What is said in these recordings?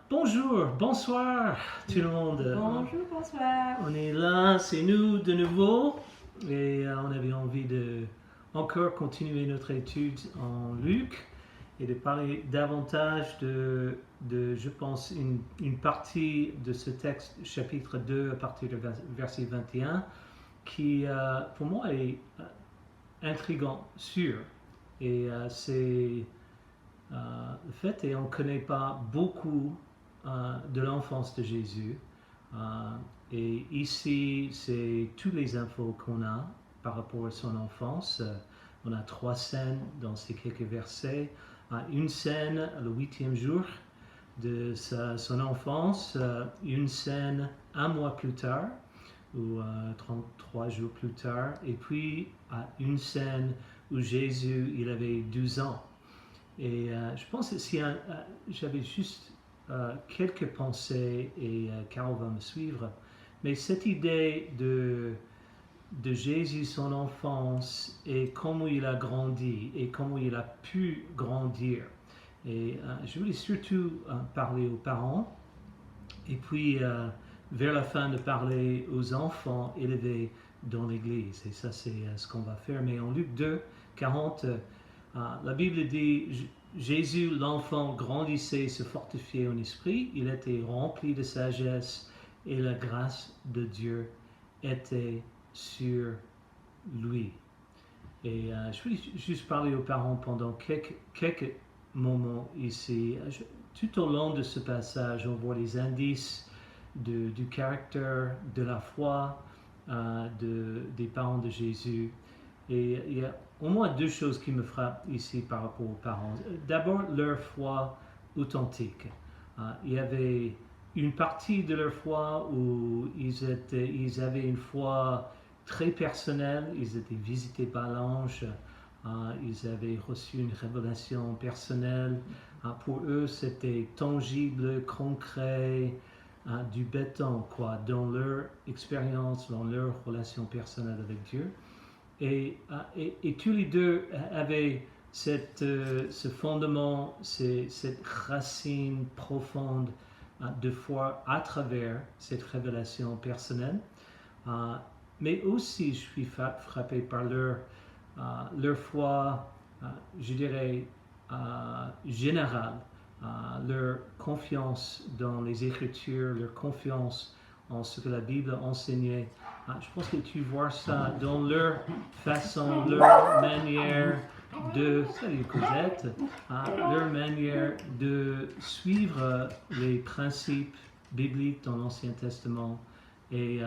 Bonjour, bonsoir tout le monde. Bonjour, bonsoir. On est là, c'est nous de nouveau et on avait envie de encore continuer notre étude en Luc et de parler davantage de je pense, une partie de ce texte, chapitre 2 à partir de verset 21 qui pour moi est intriguant, sûr. Et c'est le fait est on ne connaît pas beaucoup de l'enfance de Jésus. Et ici, c'est toutes les infos qu'on a par rapport à son enfance. On a 3 scènes dans ces quelques versets. Une scène le 8e jour de son enfance, une scène un mois plus tard, ou 33 jours plus tard, et puis une scène où Jésus il avait 12 ans. Et je pense que si j'avais juste quelques pensées, et Carole va me suivre, mais cette idée de Jésus, son enfance, et comment il a grandi, et comment il a pu grandir. Et je voulais surtout parler aux parents, et puis vers la fin de parler aux enfants élevés dans l'Église. Et ça, c'est ce qu'on va faire. Mais en Luc 2, 40, la Bible dit, Jésus, l'enfant, grandissait, se fortifiait en esprit, il était rempli de sagesse et la grâce de Dieu était sur lui. Et je vais juste parler aux parents pendant quelques moments ici. Tout au long de ce passage, on voit les indices du caractère, de la foi des parents de Jésus. Et il y a au moins 2 choses qui me frappent ici par rapport aux parents. D'abord, leur foi authentique. Il y avait une partie de leur foi où ils avaient une foi très personnelle, ils étaient visités par l'ange, ils avaient reçu une révélation personnelle. Pour eux, c'était tangible, concret, du béton, quoi, dans leur expérience, dans leur relation personnelle avec Dieu. Et tous les deux avaient ce fondement, cette racine profonde de foi à travers cette révélation personnelle. Mais aussi, je suis frappé par leur foi, je dirais, générale, leur confiance dans les Écritures, leur confiance en ce que la Bible enseignait. Je pense que tu vois ça dans leur façon, leur manière salut Cosette, leur manière de suivre les principes bibliques dans l'Ancien Testament. Et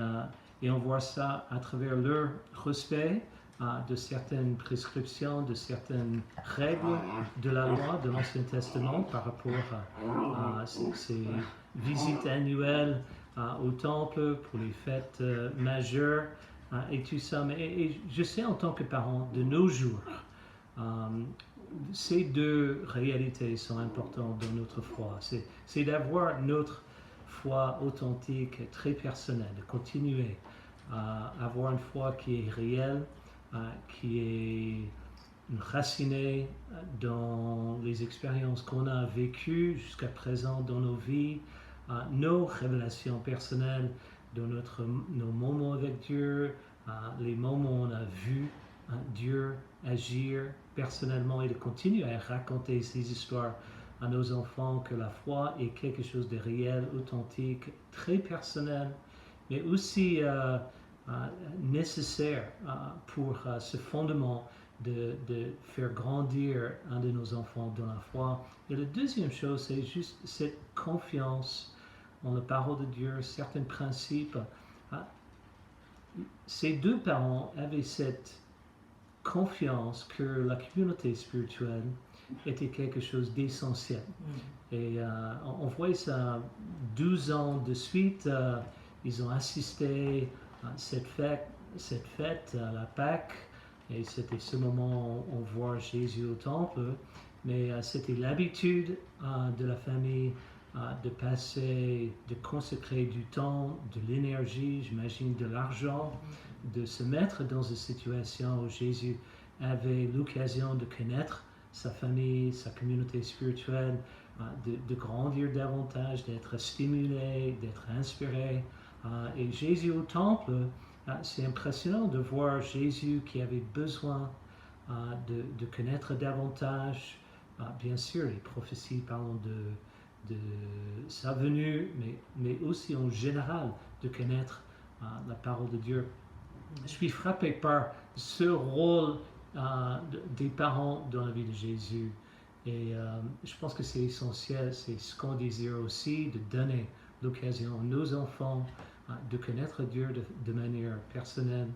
on voit ça à travers leur respect de certaines prescriptions, de certaines règles de la loi de l'Ancien Testament par rapport à ces visites annuelles au temple pour les fêtes majeures et tout ça. Mais je sais en tant que parent, de nos jours, ces 2 réalités sont importantes dans notre foi. C'est d'avoir notre foi authentique, très personnelle, de continuer à avoir une foi qui est réelle, qui est racinée dans les expériences qu'on a vécues jusqu'à présent dans nos vies, nos révélations personnelles, dans nos moments avec Dieu, les moments où on a vu Dieu agir personnellement, et de continuer à raconter ces histoires à nos enfants, que la foi est quelque chose de réel, authentique, très personnel, mais aussi nécessaire pour ce fondement de faire grandir un de nos enfants dans la foi. Et la deuxième chose, c'est juste cette confiance en la parole de Dieu, certains principes. Ces 2 parents avaient cette confiance que la communauté spirituelle était quelque chose d'essentiel. Et on voit ça 12 ans de suite, ils ont assisté à cette fête à la Pâque, et c'était ce moment où on voit Jésus au temple, mais c'était l'habitude de la famille de passer, de consacrer du temps, de l'énergie, j'imagine de l'argent, de se mettre dans une situation où Jésus avait l'occasion de connaître sa famille, sa communauté spirituelle, de grandir davantage, d'être stimulé, d'être inspiré. Et Jésus au temple, c'est impressionnant de voir Jésus qui avait besoin de connaître davantage. Bien sûr, les prophéties parlent de sa venue, mais aussi en général de connaître la parole de Dieu. Je suis frappé par ce rôle des parents dans la vie de Jésus. Et je pense que c'est essentiel, c'est ce qu'on désire aussi, de donner l'occasion à nos enfants de connaître Dieu de manière personnelle.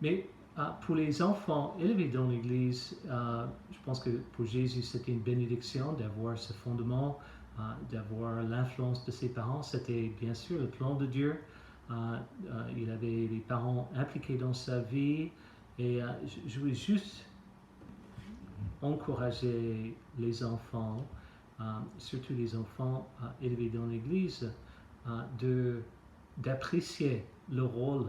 Mais pour les enfants élevés dans l'Église, je pense que pour Jésus, c'était une bénédiction d'avoir ce fondement, d'avoir l'influence de ses parents. C'était bien sûr le plan de Dieu. Il avait les parents impliqués dans sa vie. Et je voulais juste encourager les enfants, surtout les enfants élevés dans l'Église, d'apprécier le rôle,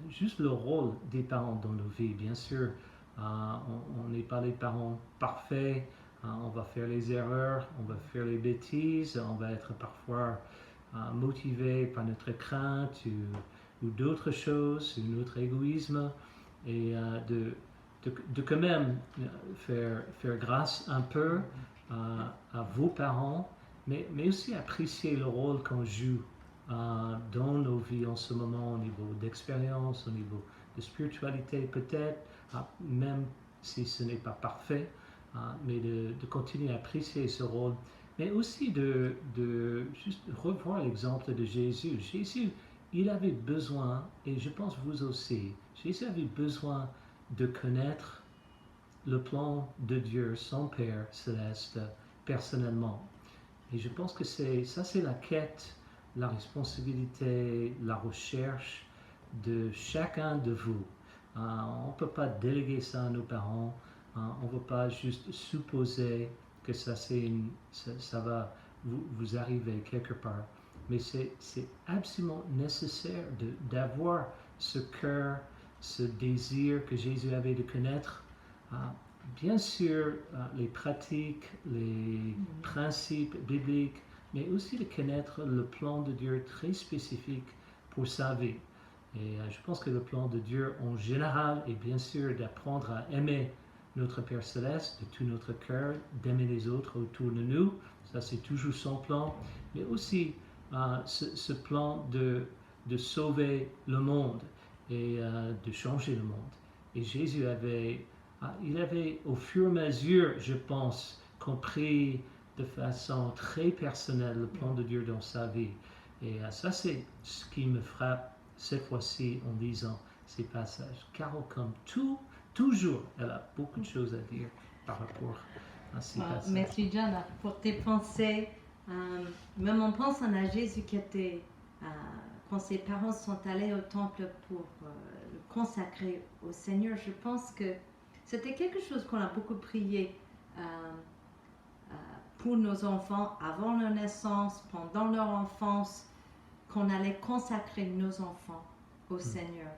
juste le rôle des parents dans nos vies. Bien sûr, on n'est pas les parents parfaits, on va faire les erreurs, on va faire les bêtises, on va être parfois motivé par notre crainte ou d'autres choses, ou notre égoïsme, et de quand même faire grâce un peu à vos parents, mais aussi apprécier le rôle qu'on joue dans nos vies en ce moment, au niveau d'expérience, au niveau de spiritualité peut-être, même si ce n'est pas parfait, mais de continuer à apprécier ce rôle, mais aussi de juste revoir l'exemple de Jésus. Jésus, il avait besoin, et je pense vous aussi, Jésus avait besoin de connaître le plan de Dieu, son Père céleste, personnellement. Et je pense que c'est la quête, la responsabilité, la recherche de chacun de vous. On ne peut pas déléguer ça à nos parents. On ne veut pas juste supposer que ça va vous arriver quelque part. Mais c'est absolument nécessaire d'avoir ce cœur, ce désir que Jésus avait de connaître. Bien sûr, les pratiques, les principes bibliques, mais aussi de connaître le plan de Dieu très spécifique pour sa vie. Et je pense que le plan de Dieu en général est bien sûr d'apprendre à aimer notre Père Céleste de tout notre cœur, d'aimer les autres autour de nous. Ça, c'est toujours son plan. Mais aussi ce plan de sauver le monde et de changer le monde. Et Jésus il avait au fur et à mesure, je pense, compris de façon très personnelle le plan de Dieu dans sa vie. Et ça, c'est ce qui me frappe cette fois-ci en lisant ces passages. Carole, comme toujours, elle a beaucoup de choses à dire par rapport à ces passages. Merci John pour tes pensées. Même en pensant à Jésus qui était, quand ses parents sont allés au temple pour le consacrer au Seigneur, je pense que c'était quelque chose qu'on a beaucoup prié pour nos enfants avant leur naissance, pendant leur enfance, qu'on allait consacrer nos enfants au Seigneur,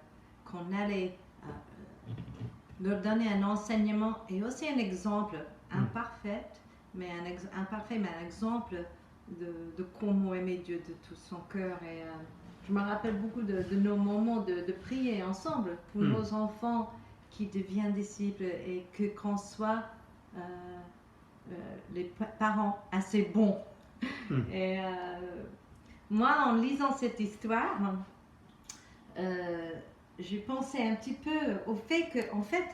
qu'on allait leur donner un enseignement et aussi un exemple imparfait, mais un exemple de comment aimer Dieu de tout son cœur. Et je me rappelle beaucoup de nos moments de prier ensemble pour nos enfants qui deviennent disciples et qu'on soit les parents assez bons. Et moi, en lisant cette histoire, j'ai pensé un petit peu au fait que, en fait,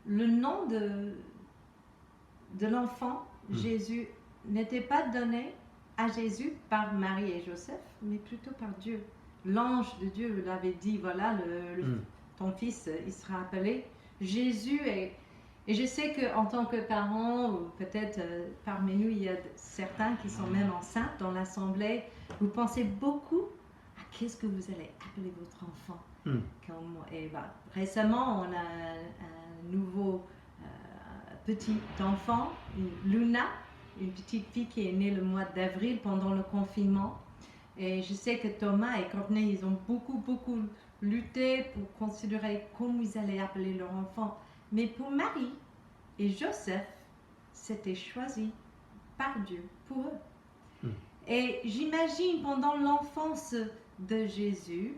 le nom de l'enfant, Jésus, n'était pas donné à Jésus par Marie et Joseph, mais plutôt par Dieu. L'ange de Dieu l'avait dit, voilà, ton fils, il sera appelé Jésus. Et je sais qu'en tant que parents, ou peut-être parmi nous, il y a certains qui sont même enceintes dans l'assemblée, vous pensez beaucoup à qu'est-ce que vous allez appeler votre enfant. Et récemment, on a un nouveau petit enfant, Luna, une petite fille qui est née le mois d'avril pendant le confinement. Et je sais que Thomas et Courtney, ils ont beaucoup lutté pour considérer comment ils allaient appeler leur enfant. Mais pour Marie et Joseph, c'était choisi par Dieu pour eux. Mm. Et j'imagine pendant l'enfance de Jésus,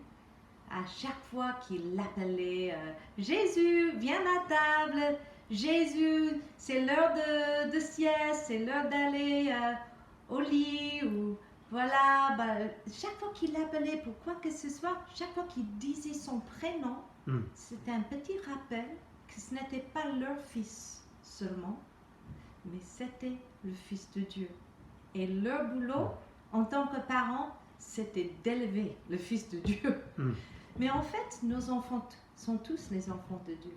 à chaque fois qu'il l'appelait Jésus, viens à table, Jésus, c'est l'heure de sieste, c'est l'heure d'aller au lit, ou voilà, chaque fois qu'il l'appelait pour quoi que ce soit, chaque fois qu'il disait son prénom, c'était un petit rappel que ce n'était pas leur fils seulement, mais c'était le Fils de Dieu. Et leur boulot, en tant que parents, c'était d'élever le Fils de Dieu. Mais en fait, nos enfants sont tous les enfants de Dieu.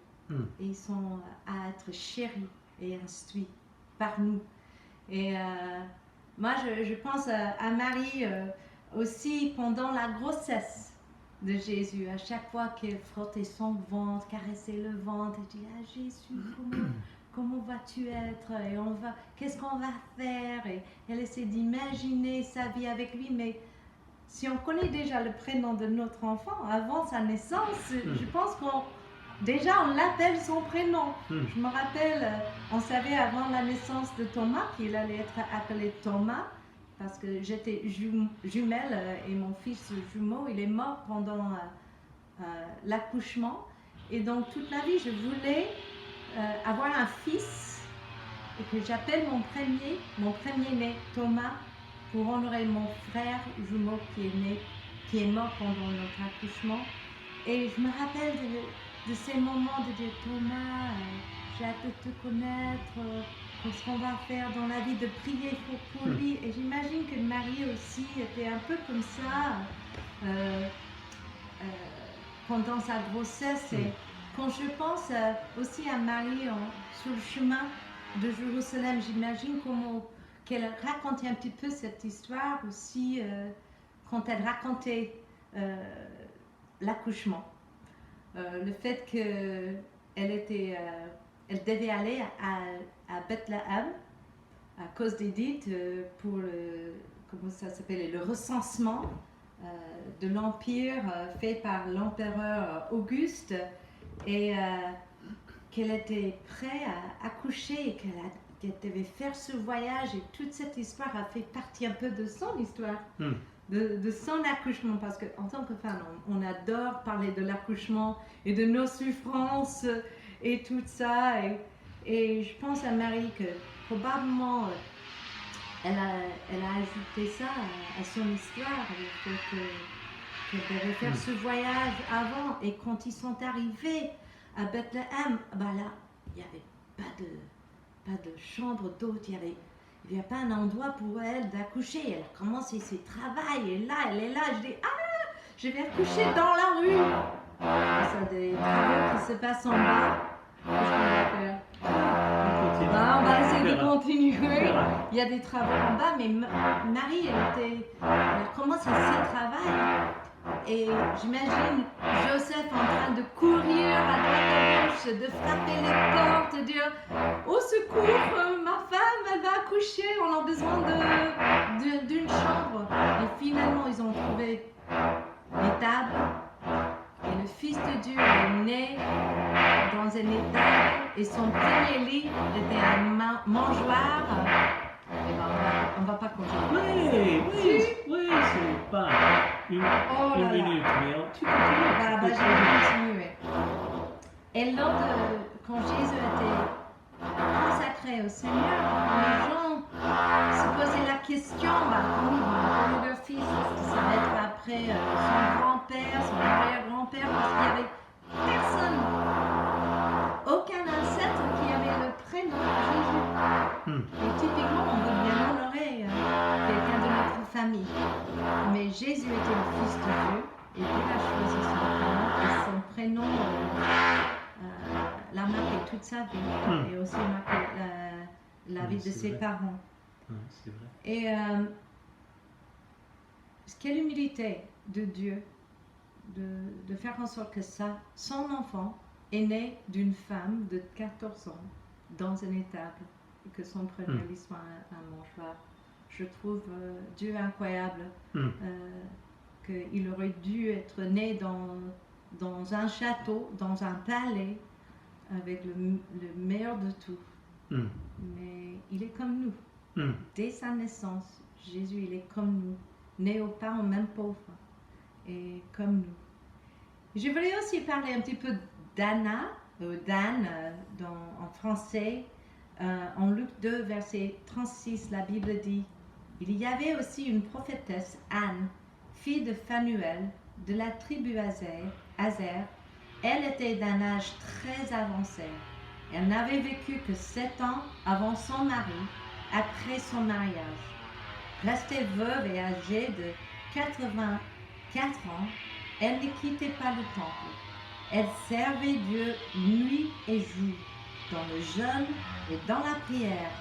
Et ils sont à être chéris et instruits par nous. Et moi, je pense à Marie aussi pendant la grossesse de Jésus. À chaque fois qu'elle frottait son ventre, caressait le ventre, elle dit « Ah Jésus, comment vas-tu être? Et qu'est-ce qu'on va faire ?» Et elle essaie d'imaginer sa vie avec lui, mais si on connaît déjà le prénom de notre enfant avant sa naissance, je pense qu'on l'appelle son prénom. Je me rappelle, on savait avant la naissance de Thomas qu'il allait être appelé Thomas, parce que j'étais jumelle et mon fils jumeau, il est mort pendant l'accouchement. Et donc toute ma vie, je voulais avoir un fils et que j'appelle mon premier-né Thomas, pour honorer mon frère jumeau qui est mort pendant notre accouchement. Et je me rappelle de ces moments de dire Thomas, j'ai hâte de te connaître, qu'est-ce qu'on va faire dans la vie, de prier pour lui. Et j'imagine que Marie aussi était un peu comme ça pendant sa grossesse. Et quand je pense aussi à Marie sur le chemin de Jérusalem, j'imagine qu'elle racontait un petit peu cette histoire aussi quand elle racontait l'accouchement. Le fait qu'elle elle devait aller à Bethléem à cause d'Édith pour le recensement de l'empire fait par l'empereur Auguste, et qu'elle était prête à accoucher et qu'elle devait faire ce voyage, et toute cette histoire a fait partie un peu de son histoire, de son accouchement, parce qu'en tant que femme, on adore parler de l'accouchement et de nos souffrances et tout ça, et je pense à Marie que probablement elle a ajouté ça à son histoire, qu'elle devait faire ce voyage avant, et quand ils sont arrivés à Bethléem, là, il n'y avait pas de chambre d'hôte, il n'y a pas un endroit pour elle d'accoucher. Elle a commencé ses travaux, et là, elle est là, je dis, je vais accoucher dans la rue. C'est des travaux qui se passent en bas. Qu'est-ce qu'on va faire? On va essayer de continuer. Il y a des travaux en bas, mais Marie, elle a commencé ses travaux. Et j'imagine Joseph en train de courir à droite à gauche, de frapper les portes, de dire « Au secours, ma femme, elle va accoucher, on a besoin d'une chambre. » Et finalement, ils ont trouvé l'étable. Et le Fils de Dieu est né dans une étable. Et son premier lit était un mangeoire. On ne va pas continuer. Oui, c'est pas une minute, mais tu continues. Je vais continuer. Et quand Jésus était consacré au Seigneur, les gens se posaient la question, comment leur fils, est-ce que ça va être après son grand-père, son arrière-grand-père, parce qu'il n'y avait personne, aucun ancêtre qui avait le prénom Jésus. Et typiquement, on veut bien honorer quelqu'un de notre famille. Mais Jésus était le Fils de Dieu, et Dieu a choisi son prénom l'a marqué toute sa vie, et aussi marqué la vie de ses parents. C'est vrai. Et quelle humilité de Dieu de faire en sorte que son enfant est né d'une femme de 14 ans dans une étable, et que son premier lit soit un mangeoire. Je trouve Dieu incroyable, qu'il aurait dû être né dans un château, dans un palais, avec le meilleur de tout. Mais il est comme nous. Dès sa naissance, Jésus, il est comme nous, né aux parents même pauvres, et comme nous. Je voulais aussi parler un petit peu d'Anna, d'Anne en français. En Luc 2, verset 36, la Bible dit « Il y avait aussi une prophétesse, Anne, fille de Phanuel, de la tribu Azer. Elle était d'un âge très avancé. Elle n'avait vécu que 7 ans avant son mari, après son mariage. Restée veuve et âgée de 84 ans, elle ne quittait pas le temple. Elle servait Dieu nuit et jour, dans le jeûne et dans la prière.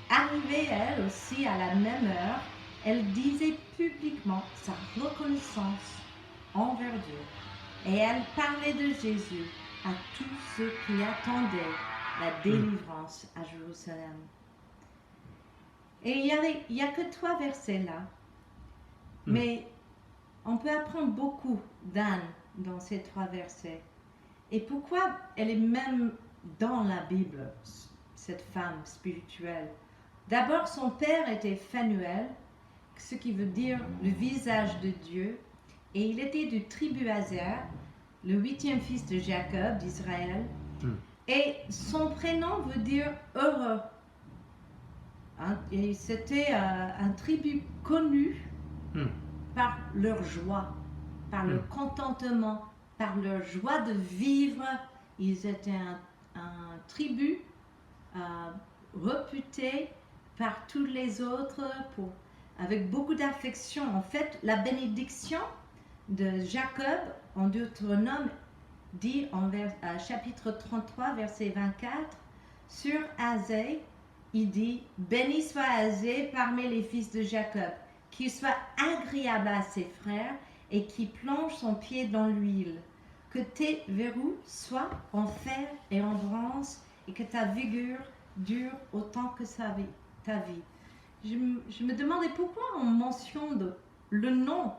Arrivée elle aussi à la même heure, elle disait publiquement sa reconnaissance envers Dieu. Et elle parlait de Jésus à tous ceux qui attendaient la délivrance à Jérusalem. Et il n'y a que 3 versets là. Mais on peut apprendre beaucoup d'Anne dans ces 3 versets. Et pourquoi elle est même dans la Bible, cette femme spirituelle? D'abord, son père était Phanuel, ce qui veut dire le visage de Dieu. Et il était du tribu Azer, le 8e fils de Jacob, d'Israël. Et son prénom veut dire heureux. Et c'était un tribu connu par leur joie, par leur contentement, par leur joie de vivre. Ils étaient un tribu réputé par tous les autres avec beaucoup d'affection. En fait, la bénédiction de Jacob en Deutéronome dit chapitre 33, verset 24, sur Azé, il dit « Béni soit Azé parmi les fils de Jacob, qu'il soit agréable à ses frères et qui plonge son pied dans l'huile. Que tes verrous soient en fer et en bronze et que ta vigueur dure autant que ta vie. » Je me demandais pourquoi on mentionne le nom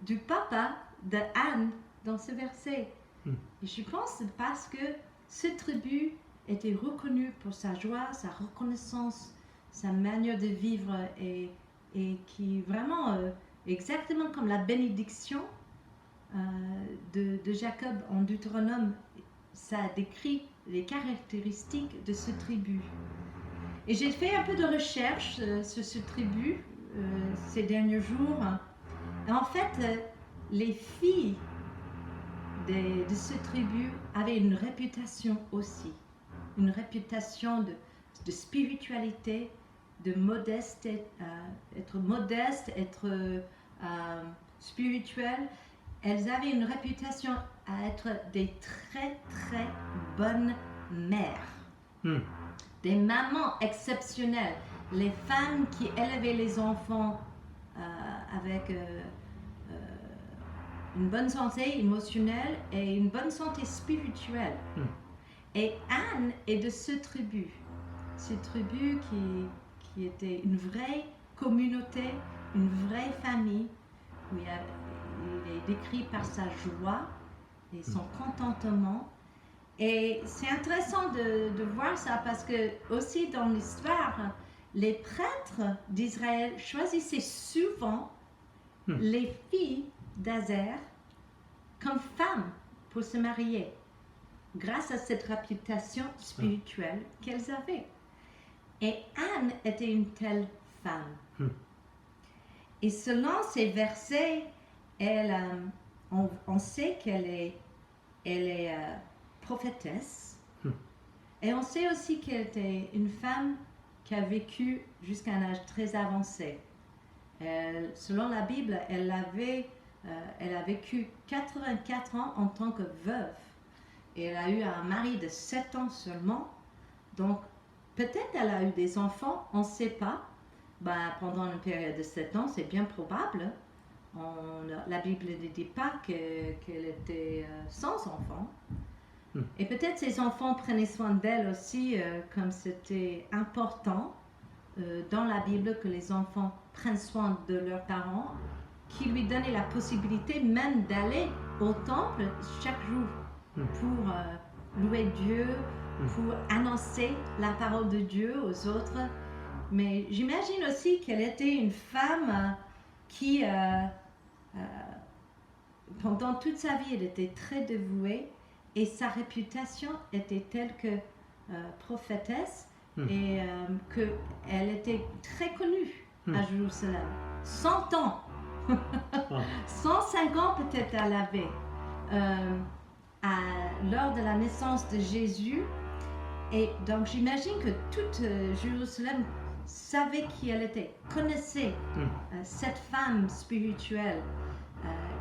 du papa de Anne dans ce verset. Et je pense que c'est parce que cette tribu était reconnue pour sa joie, sa reconnaissance, sa manière de vivre et qui vraiment, exactement comme la bénédiction de Jacob en Deutéronome, ça décrit les caractéristiques de ce tribu. Et j'ai fait un peu de recherche sur ce tribu ces derniers jours. Et en fait, les filles de ce tribu avaient une réputation aussi, une réputation de spiritualité, de modesté, être modeste, être spirituelle. Elles avaient une réputation à être des très très bonnes mères, des mamans exceptionnelles, les femmes qui élevaient les enfants avec une bonne santé émotionnelle et une bonne santé spirituelle. Et Anne est de cette tribu qui était une vraie communauté, une vraie famille, où il est décrit par sa joie et son contentement. Et c'est intéressant de voir ça parce que aussi dans l'histoire, les prêtres d'Israël choisissaient souvent les filles d'Azer comme femmes pour se marier, grâce à cette réputation spirituelle qu'elles avaient. Et Anne était une telle femme. Et selon ces versets, on sait qu'elle est prophétesse. Et on sait aussi qu'elle était une femme qui a vécu jusqu'à un âge très avancé. Selon la Bible, elle a vécu 84 ans en tant que veuve. Et elle a eu un mari de 7 ans seulement. Donc, peut-être elle a eu des enfants, on ne sait pas. Pendant une période de 7 ans, c'est bien probable. La Bible ne dit pas qu'elle était sans enfants. Et peut-être ses enfants prenaient soin d'elle aussi, comme c'était important dans la Bible que les enfants prennent soin de leurs parents, qui lui donnaient la possibilité même d'aller au temple chaque jour pour louer Dieu, pour annoncer la parole de Dieu aux autres. Mais j'imagine aussi qu'elle était une femme qui, pendant toute sa vie, elle était très dévouée et sa réputation était telle que prophétesse et qu'elle était très connue à Jérusalem. 100 ans, 105 ans peut-être elle avait lors de la naissance de Jésus. Et donc j'imagine que toute Jérusalem savait qui elle était, connaissait cette femme spirituelle.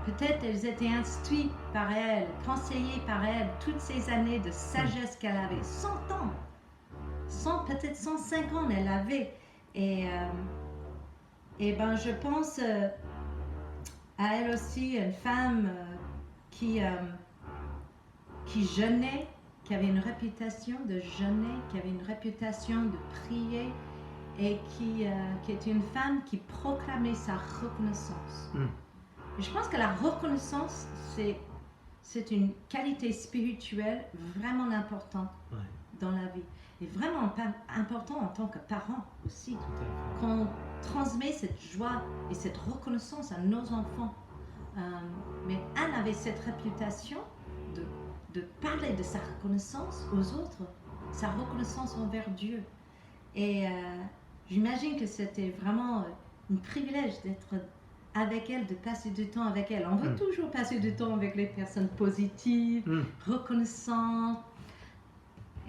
Peut-être elles étaient instruites par elle, conseillées par elle, toutes ces années de sagesse qu'elle avait. 100 ans, peut-être 105 ans elle avait. Et ben je pense à elle aussi, une femme qui jeûnait, qui avait une réputation de jeûner, qui avait une réputation de prier et qui était une femme qui proclamait sa reconnaissance. Et je pense que la reconnaissance, c'est une qualité spirituelle vraiment importante dans la vie. Et vraiment important en tant que parent aussi. Qu'on transmet cette joie et cette reconnaissance à nos enfants. Mais Anne avait cette réputation de parler de sa reconnaissance aux autres, sa reconnaissance envers Dieu. Et j'imagine que c'était vraiment un privilège d'être avec elle, de passer du temps avec elle. On veut toujours passer du temps avec les personnes positives, reconnaissantes.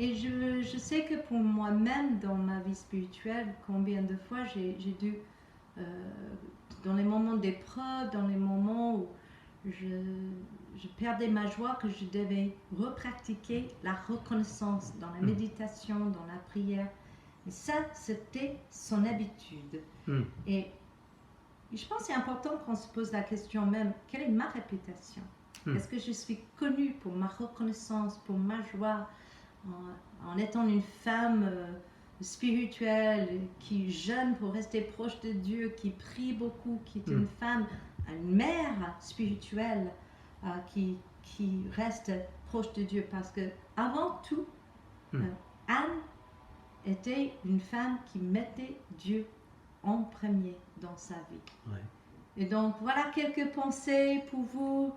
Et je sais que pour moi-même, dans ma vie spirituelle, combien de fois j'ai dû, dans les moments d'épreuve, dans les moments où je perdais ma joie, que je devais repratiquer la reconnaissance dans la méditation, dans la prière. Et ça, c'était son habitude. Et je pense que c'est important qu'on se pose la question même, quelle est ma réputation? Est-ce que je suis connue pour ma reconnaissance, pour ma joie, en étant une femme spirituelle, qui jeûne pour rester proche de Dieu, qui prie beaucoup, qui est une femme, une mère spirituelle, qui reste proche de Dieu? Parce que avant tout, Anne était une femme qui mettait Dieu en premier dans sa vie. Et donc voilà quelques pensées pour vous.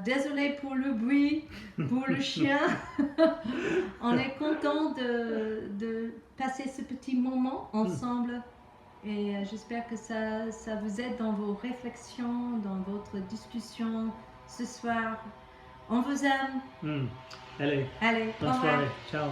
Désolée pour le bruit, pour le chien. On est content de passer ce petit moment ensemble. Et j'espère que ça vous aide dans vos réflexions, dans votre discussion ce soir. On vous aime. Allez, Allez, bonne soirée. Ciao.